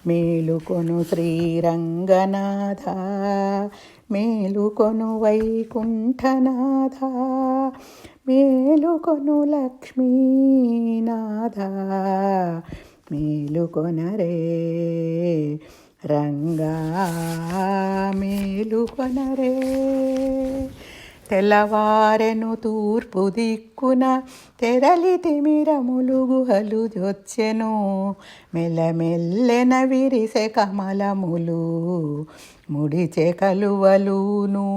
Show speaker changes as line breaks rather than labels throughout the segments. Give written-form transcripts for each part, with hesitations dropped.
మేలుకొను శ్రీరంగనాథ, మేలుకొను వైకుంఠనాథ, మేలుకొను లక్ష్మీనాథ, మేలుకొనరే రంగా, మేలుకొనరే. తెల్లవారెను తూర్పు దిక్కున తెరలి తిమిరములు గుహలు జొచ్చెను, మెల్లమెల్లెన విరిసె కమలములు ముడిచె కలువలును,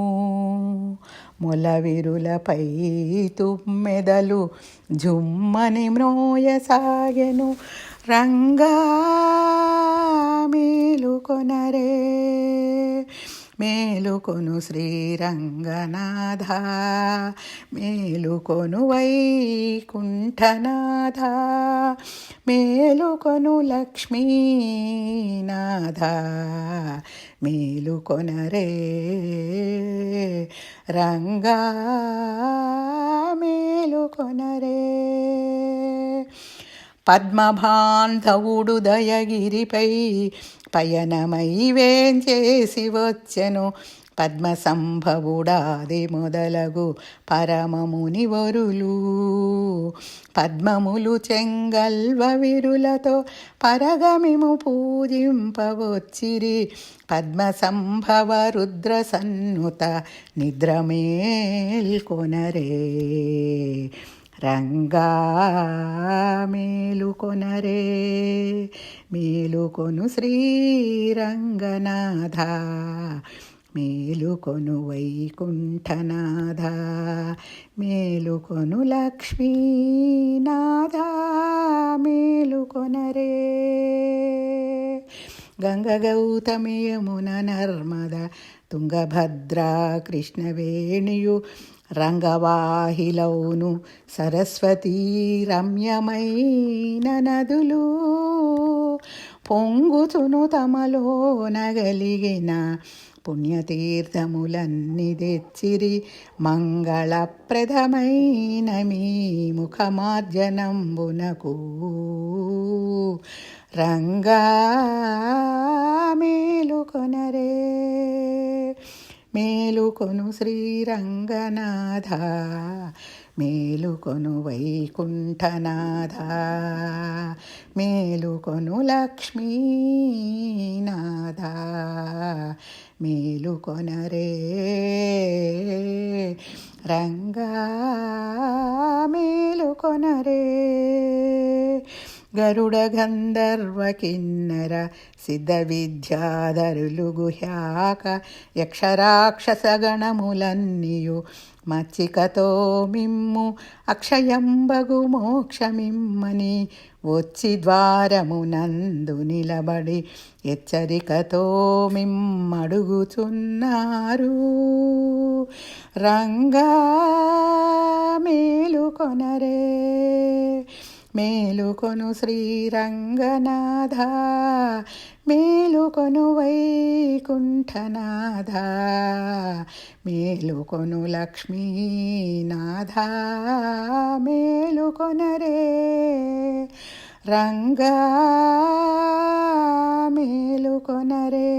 మొలవిరులపై తుమ్మెదలు జుమ్మని మ్రోయసాగెను. రంగా మేలుకొనరే, మేలుకొను శ్రీరంగనాథ, మేలుకొను వైకుంఠనాథ, మేలుకొను లక్ష్మీనాథ, మేలుకొనరే రంగా, మేలుకొనరే. పద్మబాంధవుడు దయగిరిపై పయనమై వేంచేసి వచ్చెను, పద్మసంభవుడాది మొదలగు పరమమునివరులు, పద్మములు చెంగల్వ విరులతో పరగమిము పూజింపవచ్చిరి, పద్మసంభవ రుద్ర సన్నుత నిద్రమేల్కొనరే రంగా, మేలుకొనరే, మేలుకొను శ్రీరంగనాథ, మేలుకొను వైకుంఠనాథ, మేలుకొను లక్ష్మీనాథ, మేలుకొనరే. గంగ గౌతమి యమున నర్మద తుంగభద్రా కృష్ణవేణియు రంగవాహిలౌను సరస్వతీ రమ్యమైన నదులు, పొంగుచును తమలో నగలిగిన పుణ్యతీర్థములన్నీ తెచ్చిరి, మంగళప్రదమైన మీ ముఖమార్జనంబునకు రంగా, మేలుకొనరే, మేలుకొను శ్రీరంగనాథ, మేలుకొను వైకుంఠనాథ, మేలుకొను లక్ష్మీనాథ, మేలుకొనరే రంగా, మేలుకొనరే. గరుడ గంధర్వ కిన్నర సిద్ధ విద్యాధరులు గుహ్యాక యక్షరాక్షస గణములన్నీయు మచ్చికతో మిమ్ము అక్షయంబగు మోక్షమిమ్మని వచ్చి ద్వారమునందు నిలబడి హెచ్చరికతో మిమ్మడుగుచున్నారు. రంగా మేలుకొనరే, మేలుకొను శ్రీరంగనాథ, మేలుకొను వైకుంఠనాథ, మేలుకొను లక్ష్మీనాథ, మేలుకొనరే రంగా, మేలుకొనరే.